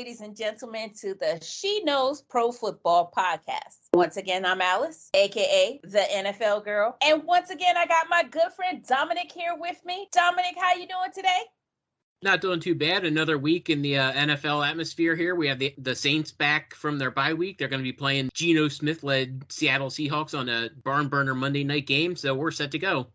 ladies and gentlemen, to the She Knows Pro Football podcast. Once again, I'm Alice, aka the NFL Girl, and once again, I got my good friend Dominick here with me. Dominick, how you doing today? Not doing too bad. Another week in the NFL atmosphere here. We have the Saints back from their bye week. They're going to be playing Geno Smith-led Seattle Seahawks on a barn burner Monday night game, so we're set to go.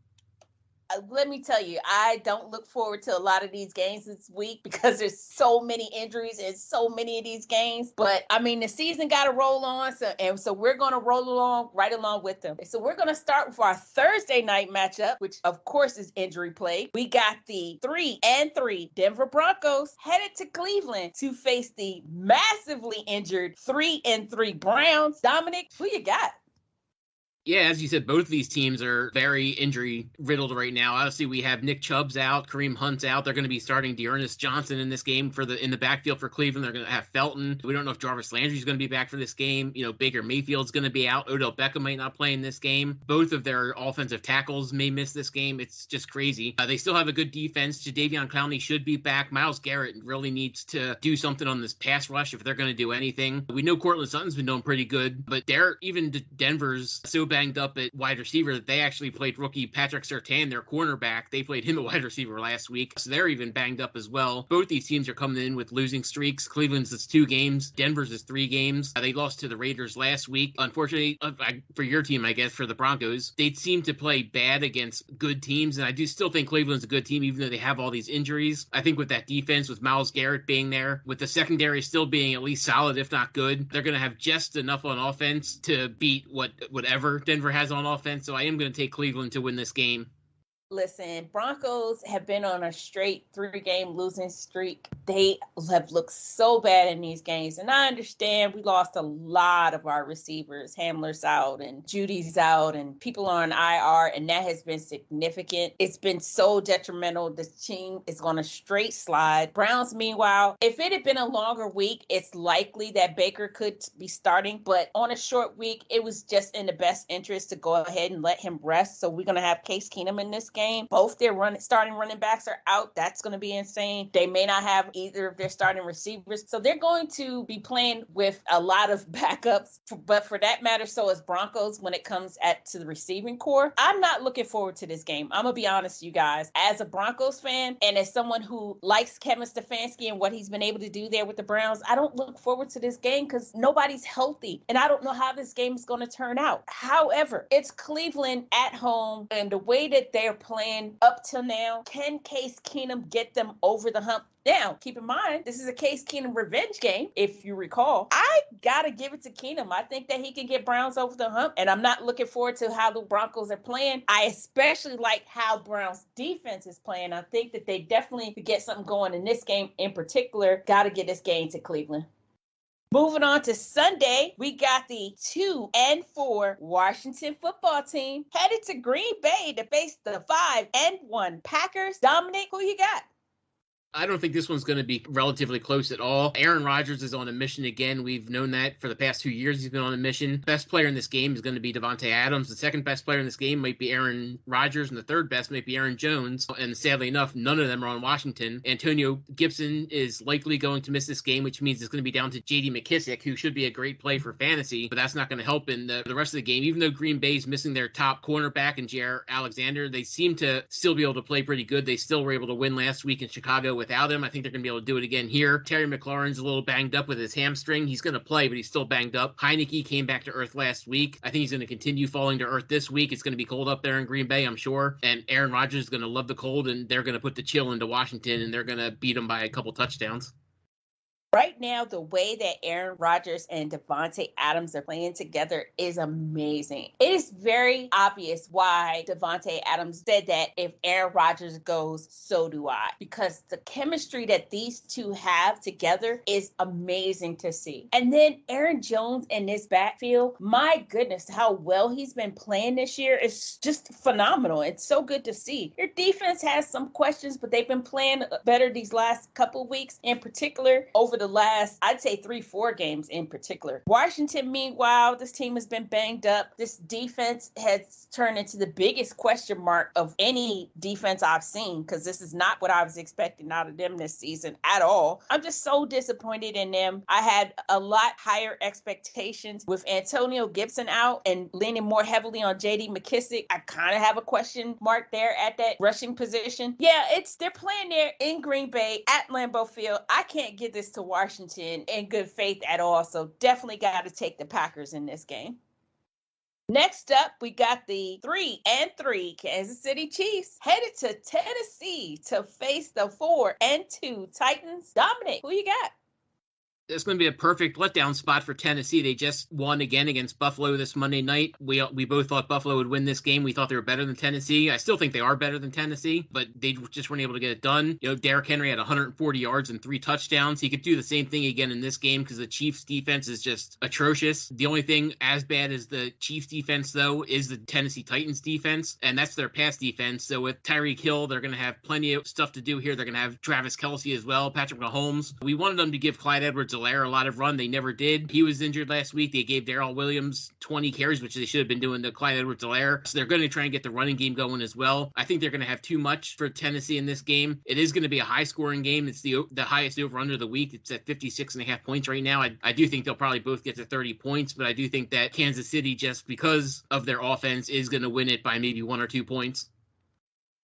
Let me tell you, I don't look forward to a lot of these games this week because there's so many injuries in so many of these games. But I mean, the season got to roll on, so we're going to roll right along with them. So we're going to start with our Thursday night matchup, which of course is injury plagued. We got the 3-3 Denver Broncos headed to Cleveland to face the massively injured 3-3 Browns. Dominick, who you got? Yeah, as you said, both of these teams are very injury-riddled right now. Obviously, we have Nick Chubb's out, Kareem Hunt's out. They're going to be starting Dearness Johnson in this game in the backfield for Cleveland. They're going to have Felton. We don't know if Jarvis Landry's going to be back for this game. Baker Mayfield's going to be out. Odell Beckham might not play in this game. Both of their offensive tackles may miss this game. It's just crazy. They still have a good defense. Jadeveon Clowney should be back. Myles Garrett really needs to do something on this pass rush if they're going to do anything. We know Courtland Sutton's been doing pretty good, but even Denver's so banged up at wide receiver that they actually played rookie Patrick Surtain, their cornerback. They played him at wide receiver last week, so they're even banged up as well. Both these teams are coming in with losing streaks. Cleveland's is 2 games. Denver's is 3 games. They lost to the Raiders last week. Unfortunately, for your team, I guess, for the Broncos, they seem to play bad against good teams, and I do still think Cleveland's a good team, even though they have all these injuries. I think with that defense, with Myles Garrett being there, with the secondary still being at least solid, if not good, they're going to have just enough on offense to beat whatever Denver has on offense, so I am going to take Cleveland to win this game. Listen, Broncos have been on a straight 3-game losing streak. They have looked so bad in these games. And I understand we lost a lot of our receivers. Hamler's out and Judy's out and people are on IR, and that has been significant. It's been so detrimental. The team is on a straight slide. Browns, meanwhile, if it had been a longer week, it's likely that Baker could be starting. But on a short week, it was just in the best interest to go ahead and let him rest. So we're going to have Case Keenum in this game. Both their starting running backs are out. That's going to be insane. They may not have either of their starting receivers. So they're going to be playing with a lot of backups. But for that matter, so is Broncos when it comes to the receiving core. I'm not looking forward to this game. I'm going to be honest, you guys. As a Broncos fan and as someone who likes Kevin Stefanski and what he's been able to do there with the Browns, I don't look forward to this game because nobody's healthy. And I don't know how this game is going to turn out. However, it's Cleveland at home, and the way that they're playing up till now, can Case Keenum get them over the hump? Now, keep in mind, this is a Case Keenum revenge game, if you recall. I got to give it to Keenum. I think that he can get Browns over the hump, and I'm not looking forward to how the Broncos are playing. I especially like how Browns defense is playing. I think that they definitely could get something going in this game in particular. Got to get this game to Cleveland. Moving on to Sunday, we got the 2-4 Washington football team headed to Green Bay to face the 5-1 Packers. Dominick, who you got? I don't think this one's going to be relatively close at all. Aaron Rodgers is on a mission again. We've known that for the past 2 years. He's been on a mission. Best player in this game is going to be Devontae Adams. The second best player in this game might be Aaron Rodgers, and the third best might be Aaron Jones. And sadly enough, none of them are on Washington. Antonio Gibson is likely going to miss this game, which means it's going to be down to J.D. McKissick, who should be a great play for fantasy, but that's not going to help in the rest of the game. Even though Green Bay's missing their top cornerback and Jair Alexander, they seem to still be able to play pretty good. They still were able to win last week in Chicago without him. I think they're going to be able to do it again here. Terry McLaurin's a little banged up with his hamstring. He's going to play, but he's still banged up. Heineke came back to earth last week. I think he's going to continue falling to earth this week. It's going to be cold up there in Green Bay, I'm sure. And Aaron Rodgers is going to love the cold, and they're going to put the chill into Washington, and they're going to beat them by a couple touchdowns. Right now, the way that Aaron Rodgers and Devontae Adams are playing together is amazing. It is very obvious why Devontae Adams said that if Aaron Rodgers goes, so do I. Because the chemistry that these two have together is amazing to see. And then Aaron Jones in this backfield, my goodness, how well he's been playing this year is just phenomenal. It's so good to see. Your defense has some questions, but they've been playing better these last couple of weeks, in particular over the last, I'd say 3-4 games in particular. Washington, meanwhile, this team has been banged up. This defense has turned into the biggest question mark of any defense I've seen, because this is not what I was expecting out of them this season at all. I'm just so disappointed in them. I had a lot higher expectations with Antonio Gibson out and leaning more heavily on J.D. McKissick. I kind of have a question mark there at that rushing position. Yeah, they're playing there in Green Bay at Lambeau Field. I can't give this to Washington in good faith at all, so definitely got to take the Packers in this game. Next up, we got the 3-3 Kansas City Chiefs headed to Tennessee to face the 4-2 Titans. Dominic, who you got? It's going to be a perfect letdown spot for Tennessee. They just won again against Buffalo this Monday night. We both thought Buffalo would win this game. We thought they were better than Tennessee. I still think they are better than Tennessee, but they just weren't able to get it done. Derrick Henry had 140 yards and 3 touchdowns. He could do the same thing again in this game because the Chiefs defense is just atrocious. The only thing as bad as the Chiefs defense, though, is the Tennessee Titans defense, and that's their pass defense. So with Tyreek Hill, they're going to have plenty of stuff to do here. They're going to have Travis Kelce as well, Patrick Mahomes. We wanted them to give Clyde Edwards-Helaire a lot of run. They never did. He was injured last week. They gave Darrell Williams 20 carries, which they should have been doing to Clyde Edwards-Helaire. So they're going to try and get the running game going as well. I think they're going to have too much for Tennessee in this game. It is going to be a high-scoring game. It's the highest over-under of the week. It's at 56.5 points right now. I do think they'll probably both get to 30 points, but I do think that Kansas City, just because of their offense, is going to win it by maybe 1 or 2 points.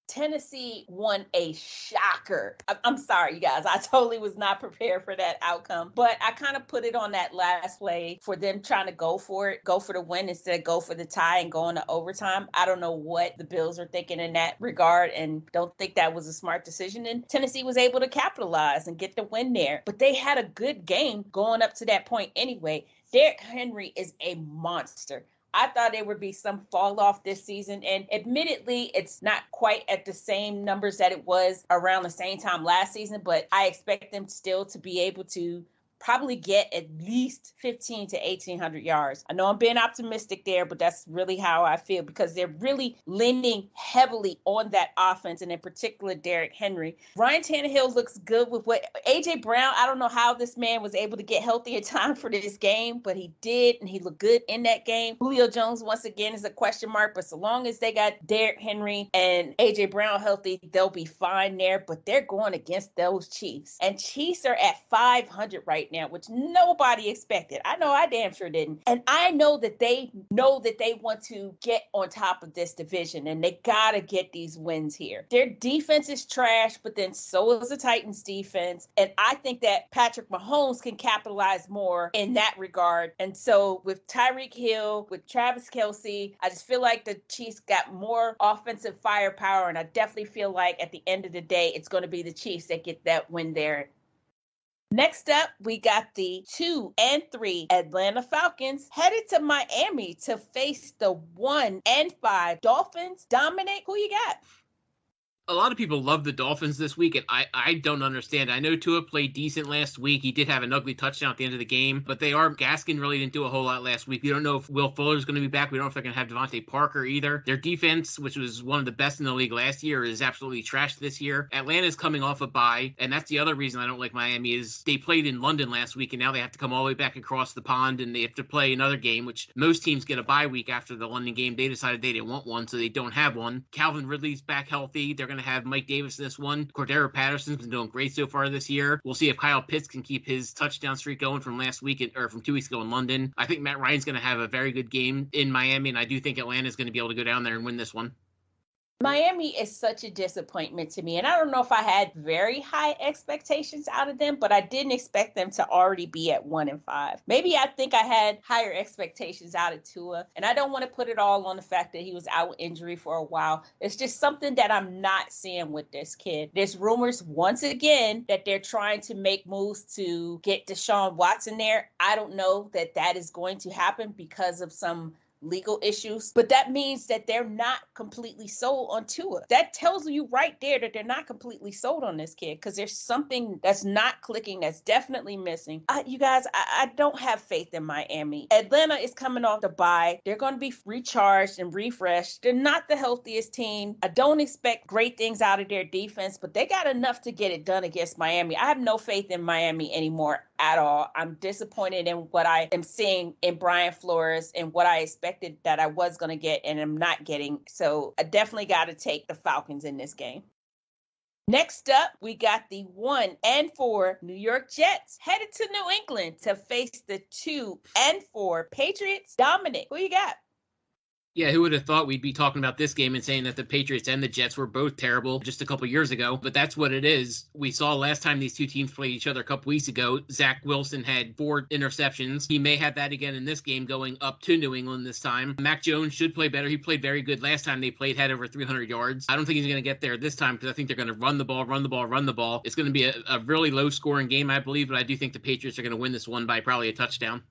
Tennessee won a shocker. I'm sorry, you guys. I totally was not prepared for that outcome. But I kind of put it on that last play for them trying to go for the win instead of go for the tie and go into overtime. I don't know what the Bills are thinking in that regard and don't think that was a smart decision. And Tennessee was able to capitalize and get the win there. But they had a good game going up to that point anyway. Derrick Henry is a monster. I thought there would be some fall off this season. And admittedly, it's not quite at the same numbers that it was around the same time last season, but I expect them still to be able to probably get at least 15 to 1,800 yards. I know I'm being optimistic there, but that's really how I feel because they're really leaning heavily on that offense, and in particular, Derrick Henry. Ryan Tannehill looks good with what A.J. Brown, I don't know how this man was able to get healthy in time for this game, but he did, and he looked good in that game. Julio Jones, once again, is a question mark, but so long as they got Derrick Henry and A.J. Brown healthy, they'll be fine there, but they're going against those Chiefs. And Chiefs are at 500 right now, which nobody expected. I know I damn sure didn't. And I know that they want to get on top of this division and they got to get these wins here. Their defense is trash, but then so is the Titans defense. And I think that Patrick Mahomes can capitalize more in that regard. And so with Tyreek Hill, with Travis Kelce, I just feel like the Chiefs got more offensive firepower. And I definitely feel like at the end of the day, it's going to be the Chiefs that get that win there. Next up, we got the 2-3 Atlanta Falcons headed to Miami to face the 1-5 Dolphins. Dominic, who you got? A lot of people love the Dolphins this week, and I don't understand. I know Tua played decent last week. He did have an ugly touchdown at the end of the game, but Gaskin really didn't do a whole lot last week. We don't know if Will Fuller's going to be back. We don't know if they're going to have Devontae Parker either. Their defense, which was one of the best in the league last year, is absolutely trashed this year. Atlanta's coming off a bye, and that's the other reason I don't like Miami is they played in London last week, and now they have to come all the way back across the pond, and they have to play another game, which most teams get a bye week after the London game. They decided they didn't want one, so they don't have one. Calvin Ridley's back healthy. They're going to have Mike Davis in this one. Cordero Patterson's been doing great so far this year. We'll see if Kyle Pitts can keep his touchdown streak going from last week or from 2 weeks ago in London. I think Matt Ryan's going to have a very good game in Miami, and I do think Atlanta's going to be able to go down there and win this one. Miami is such a disappointment to me. And I don't know if I had very high expectations out of them, but I didn't expect them to already be at 1-5. Maybe I think I had higher expectations out of Tua. And I don't want to put it all on the fact that he was out with injury for a while. It's just something that I'm not seeing with this kid. There's rumors once again that they're trying to make moves to get Deshaun Watson there. I don't know that that is going to happen because of some legal issues, but that means that they're not completely sold on Tua. That tells you right there that they're not completely sold on this kid because there's something that's not clicking, that's definitely missing. You guys, I don't have faith in Miami. Atlanta is coming off the bye. They're going to be recharged and refreshed. They're not the healthiest team. I don't expect great things out of their defense, but they got enough to get it done against Miami. I have no faith in Miami anymore at all. I'm disappointed in what I am seeing in Brian Flores and what I expected that I was going to get and I'm not getting. So I definitely got to take the Falcons in this game. Next up, we got the 1-4 New York Jets headed to New England to face the 2-4 Patriots. Dominic, who you got? Yeah, who would have thought we'd be talking about this game and saying that the Patriots and the Jets were both terrible just a couple years ago, but that's what it is. We saw last time these two teams played each other a couple weeks ago, Zach Wilson had 4 interceptions. He may have that again in this game going up to New England this time. Mac Jones should play better. He played very good last time they played, had over 300 yards. I don't think he's going to get there this time because I think they're going to run the ball. It's going to be a really low-scoring game, I believe, but I do think the Patriots are going to win this one by probably a touchdown.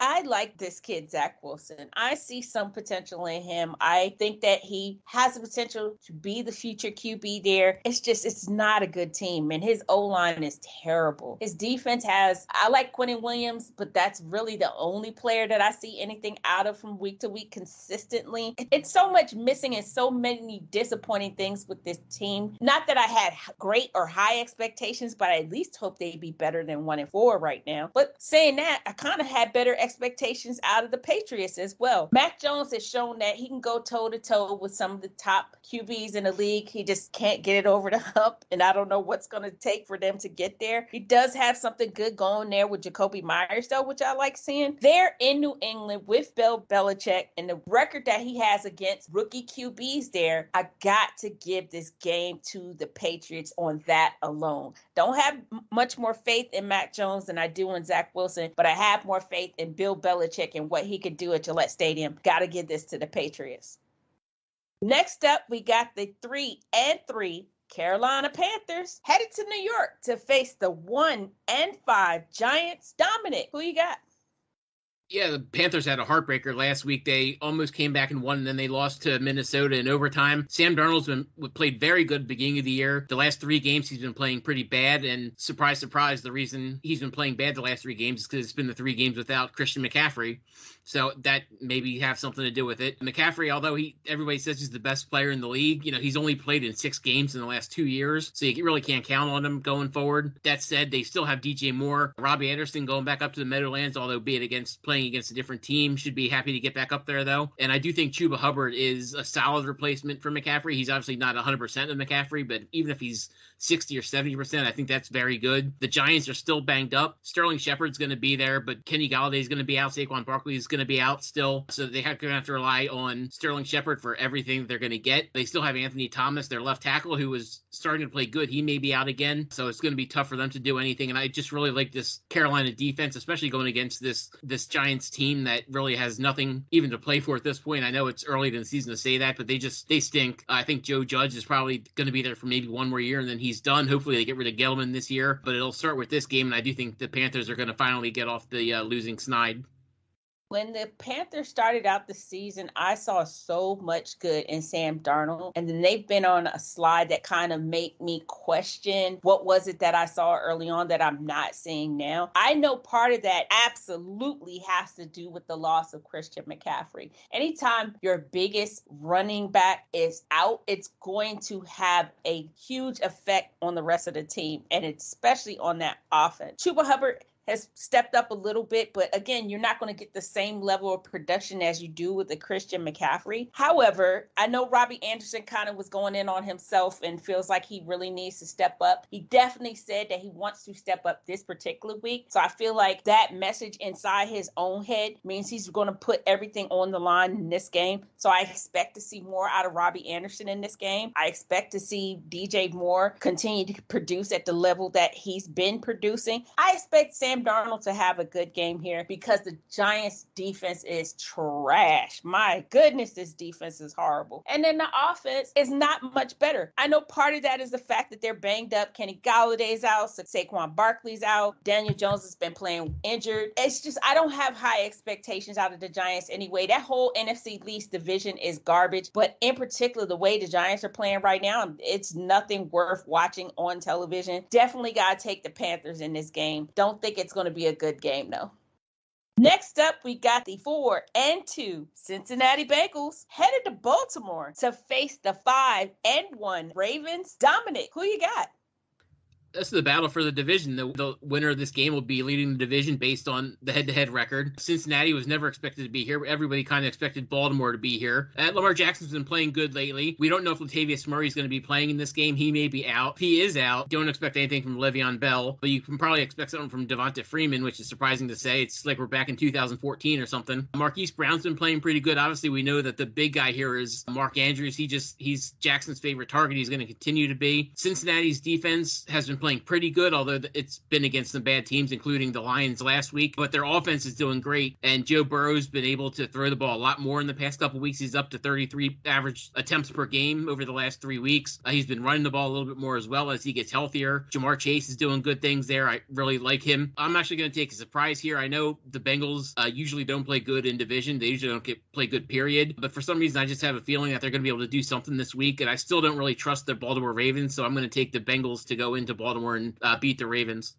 I like this kid, Zach Wilson. I see some potential in him. I think that he has the potential to be the future QB there. It's not a good team. And his O-line is terrible. His defense I like Quentin Williams, but that's really the only player that I see anything out of from week to week consistently. It's so much missing and so many disappointing things with this team. Not that I had great or high expectations, but I at least hope they'd be better than 1-4 right now. But saying that, I kind of had better expectations out of the Patriots as well. Mac Jones has shown that he can go toe-to-toe with some of the top QBs in the league. He just can't get it over the hump, and I don't know what's going to take for them to get there. He does have something good going there with Jacoby Myers, though, which I like seeing. They're in New England with Bill Belichick, and the record that he has against rookie QBs there, I got to give this game to the Patriots on that alone. Don't have much more faith in Mac Jones than I do in Zach Wilson, but I have more faith in Bill Belichick and what he could do at Gillette Stadium. Got to give this to the Patriots. Next up, we got the 3-3 Carolina Panthers headed to New York to face the 1-5 Giants. Dominic, who you got? Yeah, the Panthers had a heartbreaker last week. They almost came back and won, and then they lost to Minnesota in overtime. Sam Darnold's played very good at the beginning of the year. The last 3 games, he's been playing pretty bad, and surprise, surprise, the reason he's been playing bad the last 3 games is because it's been the 3 games without Christian McCaffrey. So that maybe have something to do with it. McCaffrey, although everybody says he's the best player in the league, he's only played in 6 games in the last 2 years, so you really can't count on him going forward. That said, they still have DJ Moore, Robbie Anderson going back up to the Meadowlands, although be it playing against a different team, should be happy to get back up there though. And I do think Chuba Hubbard is a solid replacement for McCaffrey. He's obviously not 100% of McCaffrey, but even if he's 60 or 70%, I think that's very good. The Giants are still banged up. Sterling Shepard's going to be there, but Kenny Galladay's going to be out. Saquon Barkley is going to be out still. So they going to have to rely on Sterling Shepard for everything they're going to get. They still have Anthony Thomas, their left tackle, who was starting to play good. He may be out again. So it's going to be tough for them to do anything. And I just really like this Carolina defense, especially going against this Giants team that really has nothing even to play for at this point. I know it's early in the season to say that, but they stink. I think Joe Judge is probably going to be there for maybe one more year, and then he's done. Hopefully they get rid of Gelman this year, but it'll start with this game, and I do think the Panthers are going to finally get off the losing snide. When the Panthers started out the season, I saw so much good in Sam Darnold, and then they've been on a slide that kind of made me question what was it that I saw early on that I'm not seeing now. I know part of that absolutely has to do with the loss of Christian McCaffrey. Anytime your biggest running back is out, it's going to have a huge effect on the rest of the team, and especially on that offense. Chuba Hubbard has stepped up a little bit, but again, you're not going to get the same level of production as you do with the Christian McCaffrey. However, I know Robbie Anderson kind of was going in on himself and feels like he really needs to step up. He definitely said that he wants to step up this particular week. So I feel like that message inside his own head means he's going to put everything on the line in this game. So I expect to see more out of Robbie Anderson in this game. I expect to see DJ Moore continue to produce at the level that he's been producing. I expect Sam Sam Darnold to have a good game here because the Giants defense is trash. My goodness, this defense is horrible. And then the offense is not much better. I know part of that is the fact that they're banged up. Kenny Galladay's out, Saquon Barkley's out, Daniel Jones has been playing injured. It's just, I don't have high expectations out of the Giants anyway. That whole NFC East division is garbage, but in particular, the way the Giants are playing right now, it's nothing worth watching on television. Definitely got to take the Panthers in this game. Don't think it's going to be a good game, though. Next up, we got the 4-2 Cincinnati Bengals headed to Baltimore to face the 5-1 Ravens. Dominick, who you got? This is the battle for the division. The winner of this game will be leading the division based on the head-to-head record. Cincinnati was never expected to be here. Everybody kind of expected Baltimore to be here. Lamar Jackson's been playing good lately. We don't know if Latavius Murray's going to be playing in this game. He may be out. If he is out, don't expect anything from Le'Veon Bell, but you can probably expect something from Devonta Freeman, which is surprising to say. It's like we're back in 2014 or something. Marquise Brown's been playing pretty good. Obviously, we know that the big guy here is Mark Andrews. He's Jackson's favorite target. He's going to continue to be. Cincinnati's defense has been playing pretty good, although it's been against some bad teams, including the Lions last week. But their offense is doing great, and Joe Burrow's been able to throw the ball a lot more in the past couple weeks. He's up to 33 average attempts per game over the last 3 weeks. He's been running the ball a little bit more as well as he gets healthier. Jamar Chase is doing good things there. I really like him. I'm actually going to take a surprise here. I know the Bengals usually don't play good in division. They usually don't play good, period. But for some reason, I just have a feeling that they're going to be able to do something this week, and I still don't really trust the Baltimore Ravens, so I'm going to take the Bengals to go into Baltimore and beat the Ravens.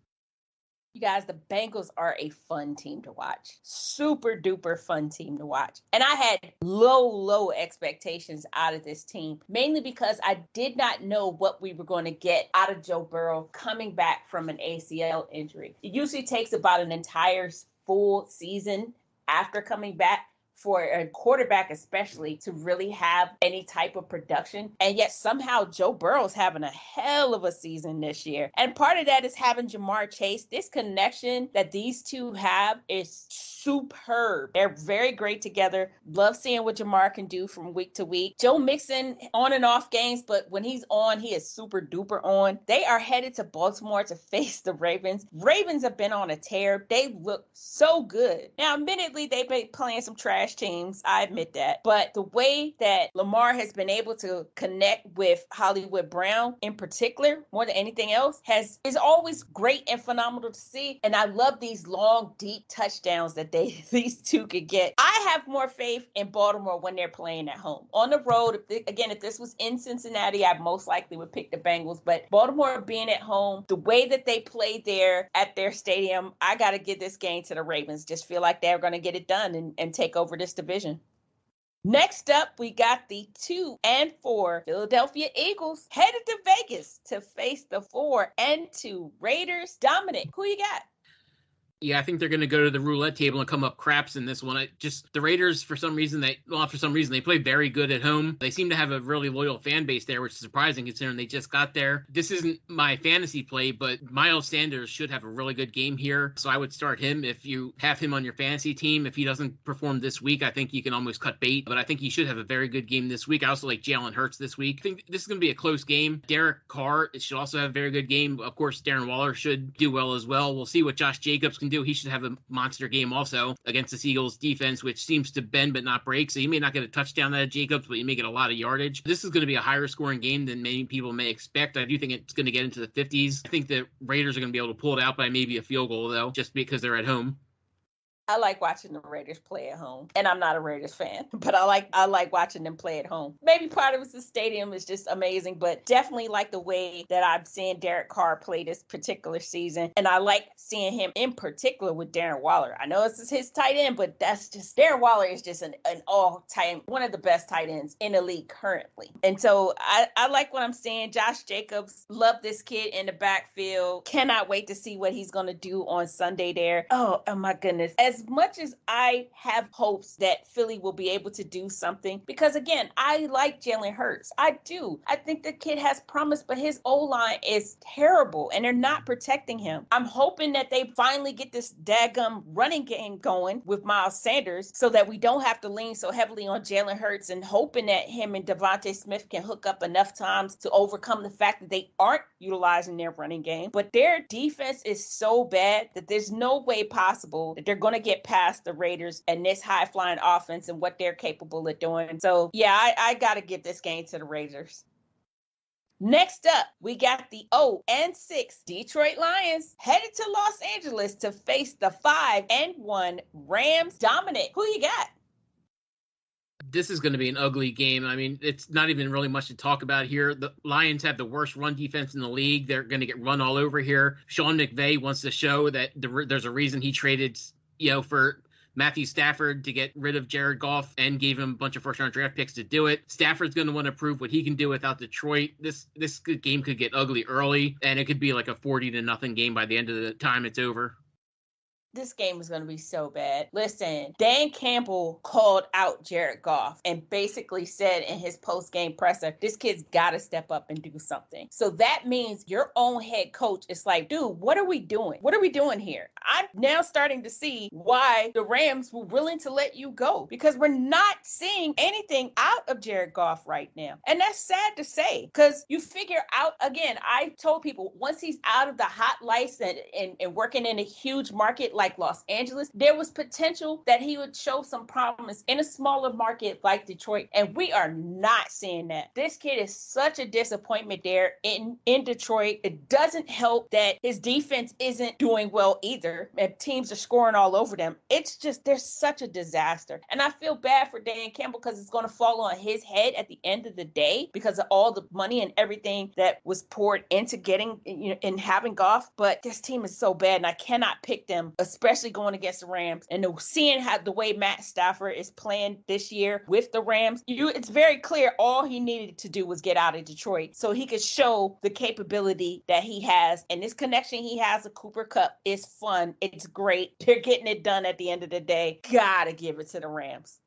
You guys, the Bengals are a fun team to watch. Super duper fun team to watch. And I had low expectations out of this team, mainly because I did not know what we were going to get out of Joe Burrow coming back from an ACL injury. It usually takes about an entire full season after coming back for a quarterback especially to really have any type of production. And yet somehow Joe Burrow's having a hell of a season this year. And part of that is having Jamar Chase. This connection that these two have is superb. They're very great together. Love seeing what Jamar can do from week to week. Joe Mixon on and off games, but when he's on, he is super duper on. They are headed to Baltimore to face the Ravens. Ravens have been on a tear. They look so good. Now, admittedly, they've been playing some trash teams. I admit that. But the way that Lamar has been able to connect with Hollywood Brown in particular, more than anything else, is always great and phenomenal to see. And I love these long, deep touchdowns that these two could get. I have more faith in Baltimore when they're playing at home. On the road, if this was in Cincinnati, I most likely would pick the Bengals. But Baltimore being at home, the way that they played there at their stadium, I got to give this game to the Ravens. Just feel like they're going to get it done and take over this division. Next up, we got the 2-4 Philadelphia Eagles headed to Vegas to face the 4-2 Raiders. Dominick, who you got? Yeah, I think they're going to go to the roulette table and come up craps in this one. The Raiders, for some reason, they play very good at home. They seem to have a really loyal fan base there, which is surprising considering they just got there. This isn't my fantasy play, but Miles Sanders should have a really good game here. So I would start him if you have him on your fantasy team. If he doesn't perform this week, I think you can almost cut bait, but I think he should have a very good game this week. I also like Jalen Hurts this week. I think this is going to be a close game. Derek Carr should also have a very good game. Of course, Darren Waller should do well as well. We'll see what Josh Jacobs can do. He should have a monster game also against the Eagles defense, which seems to bend but not break. So you may not get a touchdown out of Jacobs, but you may get a lot of yardage. This is going to be a higher scoring game than many people may expect. I do think it's going to get into the 50s. I think the Raiders are going to be able to pull it out by maybe a field goal, though, just because they're at home. I like watching the Raiders play at home, and I'm not a Raiders fan, but I like watching them play at home. Maybe part of it's the stadium is just amazing, but definitely like the way that I'm seeing Derek Carr play this particular season, and I like seeing him in particular with Darren Waller. I know this is his tight end, but Darren Waller is just an all-time, one of the best tight ends in the league currently. And so I like what I'm seeing. Josh Jacobs, love this kid in the backfield. Cannot wait to see what he's going to do on Sunday there. Oh my goodness. As as much as I have hopes that Philly will be able to do something, because again, I like Jalen Hurts. I do. I think the kid has promise, but his O-line is terrible and they're not protecting him. I'm hoping that they finally get this daggum running game going with Miles Sanders so that we don't have to lean so heavily on Jalen Hurts, and hoping that him and Devontae Smith can hook up enough times to overcome the fact that they aren't utilizing their running game. But their defense is so bad that there's no way possible that they're going to get past the Raiders and this high-flying offense and what they're capable of doing. So, yeah, I got to give this game to the Raiders. Next up, we got the 0-6 Detroit Lions headed to Los Angeles to face the 5-1 Rams. Dominick, who you got? This is going to be an ugly game. I mean, it's not even really much to talk about here. The Lions have the worst run defense in the league. They're going to get run all over here. Sean McVay wants to show that there's a reason he traded, for Matthew Stafford to get rid of Jared Goff and gave him a bunch of first-round draft picks to do it. Stafford's going to want to prove what he can do without Detroit. This game could get ugly early, and it could be like a 40-0 game by the end of the time it's over. This game is going to be so bad. Listen, Dan Campbell called out Jared Goff and basically said in his post-game presser, this kid's got to step up and do something. So that means your own head coach is like, dude, what are we doing? What are we doing here? I'm now starting to see why the Rams were willing to let you go, because we're not seeing anything out of Jared Goff right now. And that's sad to say, because you figure out, again, I told people once he's out of the hot lights and working in a huge market like Los Angeles, there was potential that he would show some promise in a smaller market like Detroit, and we are not seeing that. This kid is such a disappointment there in Detroit. It doesn't help that his defense isn't doing well either, and teams are scoring all over them. It's just, there's such a disaster, and I feel bad for Dan Campbell because it's going to fall on his head at the end of the day because of all the money and everything that was poured into getting, and having Goff. But this team is so bad, and I cannot pick them, especially going against the Rams. And seeing how the way Matt Stafford is playing this year with the Rams, it's very clear all he needed to do was get out of Detroit so he could show the capability that he has. And this connection he has with Cooper Kupp is fun. It's great. They're getting it done at the end of the day. Gotta give it to the Rams.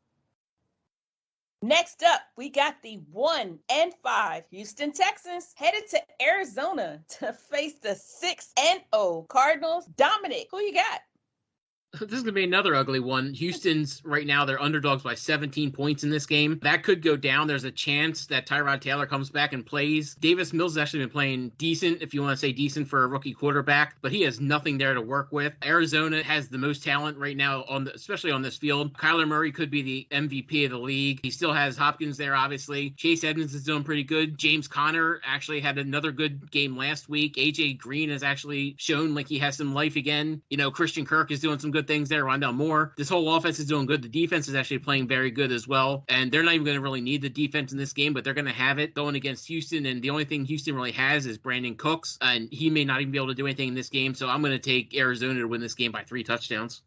Next up, we got the 1-5 Houston Texans headed to Arizona to face the 6-0 Cardinals. Dominick, who you got? This is going to be another ugly one. Houston's right now, they're underdogs by 17 points in this game. That could go down. There's a chance that Tyrod Taylor comes back and plays. Davis Mills has actually been playing decent, if you want to say decent for a rookie quarterback, but he has nothing there to work with. Arizona has the most talent right now, especially on this field. Kyler Murray could be the MVP of the league. He still has Hopkins there, obviously. Chase Edmonds is doing pretty good. James Conner actually had another good game last week. AJ Green has actually shown like he has some life again. Christian Kirk is doing some good things there. Rondell Moore. This whole offense is doing good. The defense is actually playing very good as well. And they're not even going to really need the defense in this game, but they're going to have it going against Houston. And the only thing Houston really has is Brandon Cooks. And he may not even be able to do anything in this game. So I'm going to take Arizona to win this game by 3 touchdowns.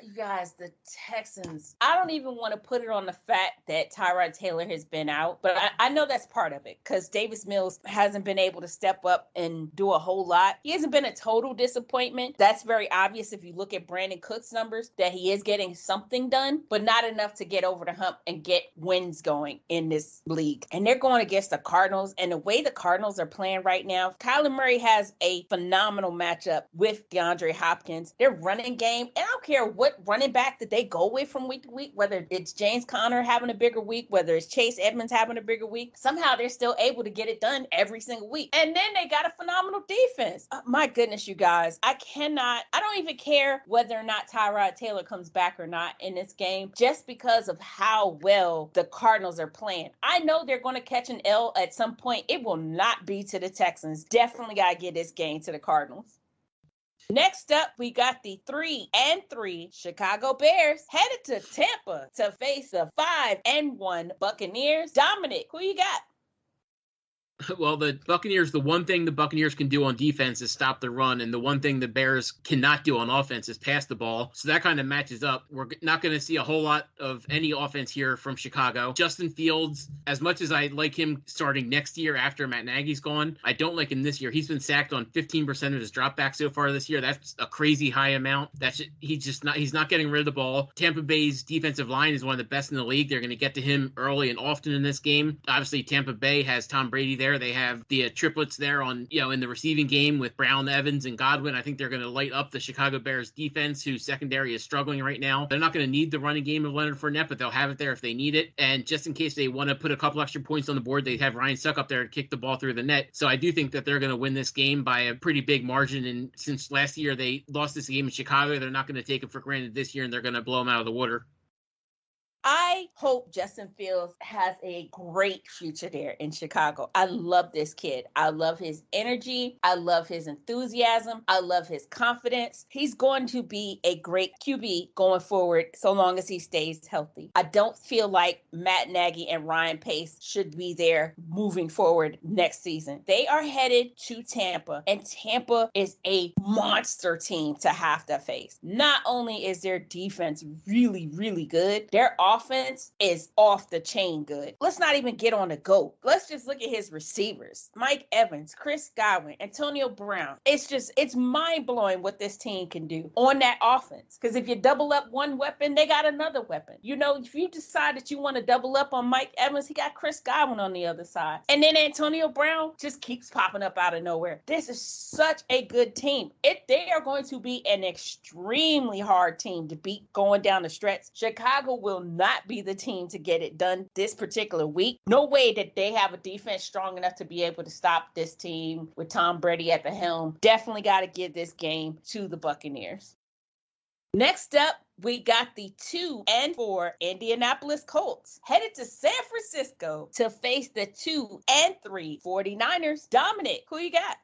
You guys, the Texans, I don't even want to put it on the fact that Tyrod Taylor has been out, but I know that's part of it because Davis Mills hasn't been able to step up and do a whole lot. He hasn't been a total disappointment. That's very obvious if you look at Brandon Cook's numbers, that he is getting something done, but not enough to get over the hump and get wins going in this league. And they're going against the Cardinals, and the way the Cardinals are playing right now, Kyler Murray has a phenomenal matchup with DeAndre Hopkins. Their running game, and I don't care what running back that they go with from week to week, whether it's James Conner having a bigger week, whether it's Chase Edmonds having a bigger week, somehow they're still able to get it done every single week. And then they got a phenomenal defense. My goodness, you guys, I don't even care whether or not Tyrod Taylor comes back or not in this game, just because of how well the Cardinals are playing. I know they're going to catch an L at some point. It will not be to the Texans. Definitely got to get this game to the Cardinals. Next up, we got the 3-3 Chicago Bears headed to Tampa to face the 5-1 Buccaneers. Dominick, who you got? Well, the Buccaneers, the one thing the Buccaneers can do on defense is stop the run, and the one thing the Bears cannot do on offense is pass the ball. So that kind of matches up. We're not going to see a whole lot of any offense here from Chicago. Justin Fields, as much as I like him starting next year after Matt Nagy's gone, I don't like him this year. He's been sacked on 15% of his dropbacks so far this year. That's a crazy high amount. He's not getting rid of the ball. Tampa Bay's defensive line is one of the best in the league. They're going to get to him early and often in this game. Obviously, Tampa Bay has Tom Brady there. They have the triplets there on, in the receiving game with Brown, Evans, and Godwin. I think they're going to light up the Chicago Bears defense, whose secondary is struggling right now. They're not going to need the running game of Leonard Fournette, but they'll have it there if they need it. And just in case they want to put a couple extra points on the board, they have Ryan Suck up there to kick the ball through the net. So I do think that they're going to win this game by a pretty big margin. And since last year they lost this game in Chicago, they're not going to take it for granted this year, and they're going to blow them out of the water. I hope Justin Fields has a great future there in Chicago. I love this kid. I love his energy. I love his enthusiasm. I love his confidence. He's going to be a great QB going forward so long as he stays healthy. I don't feel like Matt Nagy and Ryan Pace should be there moving forward next season. They are headed to Tampa, and Tampa is a monster team to have to face. Not only is their defense really, really good, their offense is off the chain good. Let's not even get on the GOAT. Let's just look at his receivers. Mike Evans, Chris Godwin, Antonio Brown. It's mind-blowing what this team can do on that offense. Because if you double up one weapon, they got another weapon. If you decide that you want to double up on Mike Evans, he got Chris Godwin on the other side. And then Antonio Brown just keeps popping up out of nowhere. This is such a good team. They are going to be an extremely hard team to beat going down the stretch. Chicago will not be the team to get it done this particular week. No way that they have a defense strong enough to be able to stop this team with Tom Brady at the helm. Definitely got to give this game to the Buccaneers. Next up, we got the 2-4 Indianapolis Colts headed to San Francisco to face the 2-3 49ers. Dominic, who you got?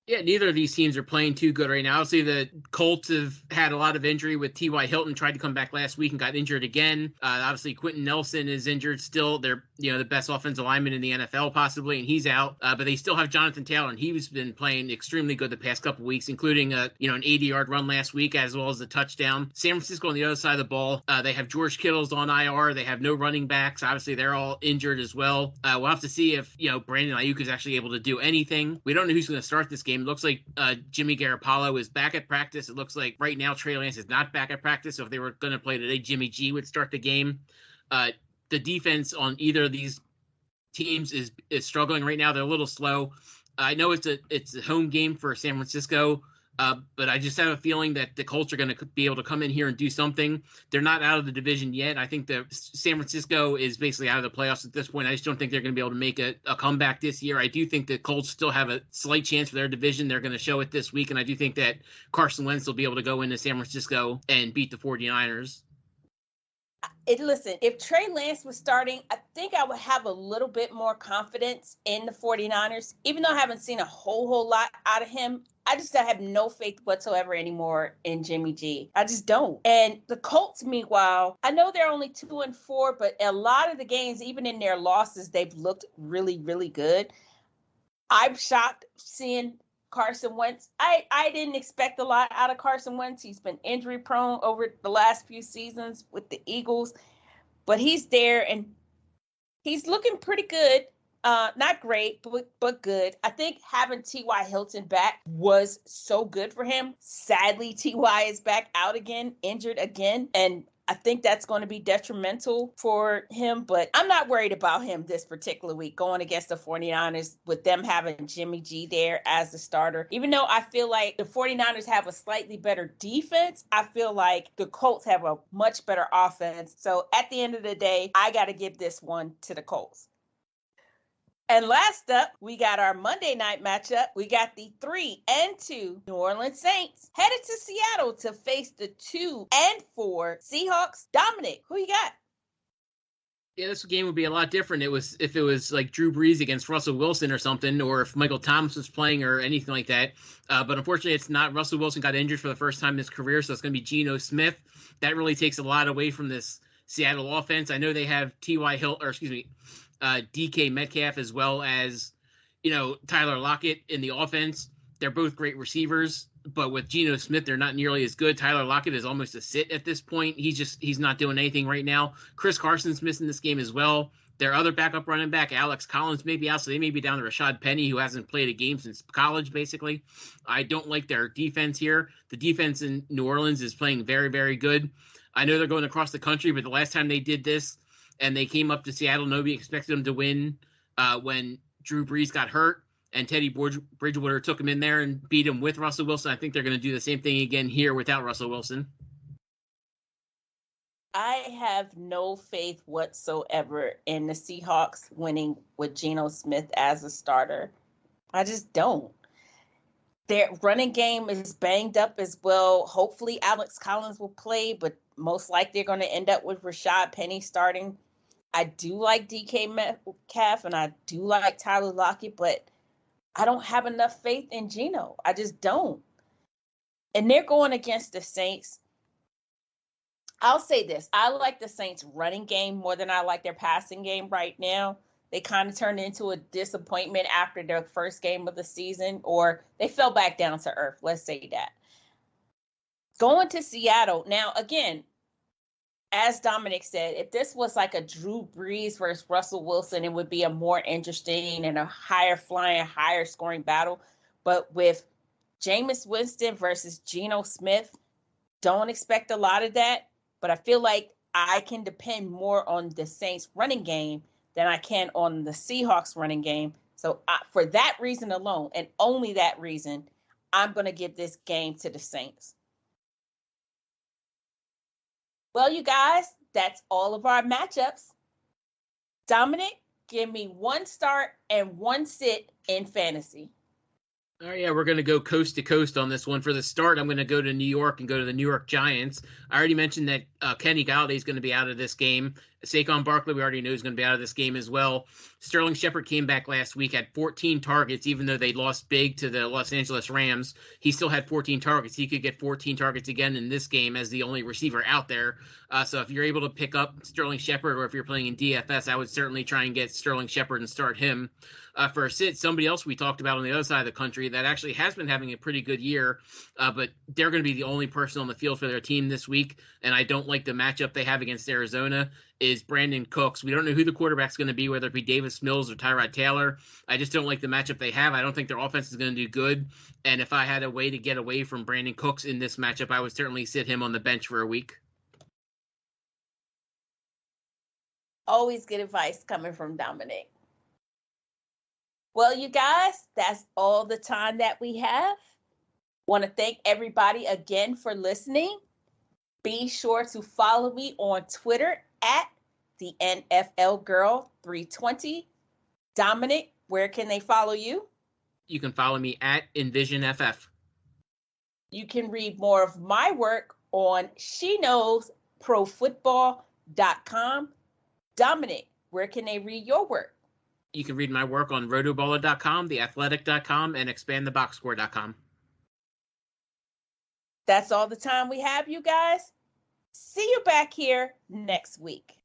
Yeah, neither of these teams are playing too good right now. Obviously, the Colts have had a lot of injury with T.Y. Hilton, tried to come back last week and got injured again. Obviously, Quentin Nelson is injured still. They're, the best offensive lineman in the NFL possibly, and he's out. But they still have Jonathan Taylor, and he's been playing extremely good the past couple weeks, including an 80-yard run last week as well as a touchdown. San Francisco on the other side of the ball, they have George Kittle's on IR. They have no running backs. Obviously, they're all injured as well. We'll have to see if, Brandon Ayuk is actually able to do anything. We don't know who's going to start this game. It looks like Jimmy Garoppolo is back at practice. It looks like right now Trey Lance is not back at practice. So if they were going to play today, Jimmy G would start the game. The defense on either of these teams is struggling right now. They're a little slow. I know it's a home game for San Francisco, but I just have a feeling that the Colts are going to be able to come in here and do something. They're not out of the division yet. I think that San Francisco is basically out of the playoffs at this point. I just don't think they're going to be able to make a comeback this year. I do think the Colts still have a slight chance for their division. They're going to show it this week, and I do think that Carson Wentz will be able to go into San Francisco and beat the 49ers. Listen, if Trey Lance was starting, I think I would have a little bit more confidence in the 49ers. Even though I haven't seen a whole lot out of him, I just have no faith whatsoever anymore in Jimmy G. I just don't. And the Colts, meanwhile, I know they're only 2-4, but a lot of the games, even in their losses, they've looked really, really good. I'm shocked seeing Carson Wentz. I didn't expect a lot out of Carson Wentz. He's been injury prone over the last few seasons with the Eagles, but he's there and he's looking pretty good. Not great, but good. I think having T.Y. Hilton back was so good for him. Sadly, T.Y. is back out again, injured again, and I think that's going to be detrimental for him, but I'm not worried about him this particular week going against the 49ers with them having Jimmy G there as the starter. Even though I feel like the 49ers have a slightly better defense, I feel like the Colts have a much better offense. So at the end of the day, I got to give this one to the Colts. And last up, we got our Monday night matchup. We got the 3-2 New Orleans Saints headed to Seattle to face the 2-4 Seahawks. Dominic, who you got? Yeah, this game would be a lot different. If it was like Drew Brees against Russell Wilson or something, or if Michael Thomas was playing or anything like that. But unfortunately, it's not. Russell Wilson got injured for the first time in his career, so it's going to be Geno Smith. That really takes a lot away from this Seattle offense. I know they have DK Metcalf as well as, Tyler Lockett in the offense. They're both great receivers, but with Geno Smith, they're not nearly as good. Tyler Lockett is almost a sit at this point. He's not doing anything right now. Chris Carson's missing this game as well. Their other backup running back, Alex Collins, may be out, so they may be down to Rashad Penny, who hasn't played a game since college, basically. I don't like their defense here. The defense in New Orleans is playing very, very good. I know they're going across the country, but the last time they did this and they came up to Seattle, nobody expected them to win when Drew Brees got hurt. And Teddy Bridgewater took him in there and beat him with Russell Wilson. I think they're going to do the same thing again here without Russell Wilson. I have no faith whatsoever in the Seahawks winning with Geno Smith as a starter. I just don't. Their running game is banged up as well. Hopefully Alex Collins will play, but most likely they're going to end up with Rashad Penny starting. I do like DK Metcalf and I do like Tyler Lockett, but I don't have enough faith in Geno. I just don't. And they're going against the Saints. I'll say this. I like the Saints running game more than I like their passing game right now. They kind of turned into a disappointment after their first game of the season, or they fell back down to earth. Let's say that. Going to Seattle. Now, again, as Dominic said, if this was like a Drew Brees versus Russell Wilson, it would be a more interesting and a higher flying, higher scoring battle. But with Jameis Winston versus Geno Smith, don't expect a lot of that. But I feel like I can depend more on the Saints running game than I can on the Seahawks running game. So for that reason alone, and only that reason, I'm going to give this game to the Saints. Well, you guys, that's all of our matchups. Dominic, give me one start and one sit in fantasy. Oh, yeah, we're going to go coast to coast on this one. For the start, I'm going to go to New York and go to the New York Giants. I already mentioned that Kenny Galladay is going to be out of this game. Saquon Barkley, we already know, is going to be out of this game as well. Sterling Shepard came back last week, had 14 targets, even though they lost big to the Los Angeles Rams. He still had 14 targets. He could get 14 targets again in this game as the only receiver out there. So if you're able to pick up Sterling Shepard, or if you're playing in DFS, I would certainly try and get Sterling Shepard and start him. For a sit, somebody else we talked about on the other side of the country that actually has been having a pretty good year, but they're going to be the only person on the field for their team this week, and I don't like the matchup they have against Arizona, is Brandon Cooks. We don't know who the quarterback's going to be, whether it be Davis Mills or Tyrod Taylor. I just don't like the matchup they have. I don't think their offense is going to do good, and if I had a way to get away from Brandon Cooks in this matchup, I would certainly sit him on the bench for a week. Always good advice coming from Dominic. Well, you guys, that's all the time that we have. Want to thank everybody again for listening. Be sure to follow me on Twitter at TheNFLGirl320. Dominic, where can they follow you? You can follow me at EnvisionFF. You can read more of my work on SheKnowsProFootball.com. Dominic, where can they read your work? You can read my work on rotoballer.com, theathletic.com, and expandtheboxscore.com. That's all the time we have, you guys. See you back here next week.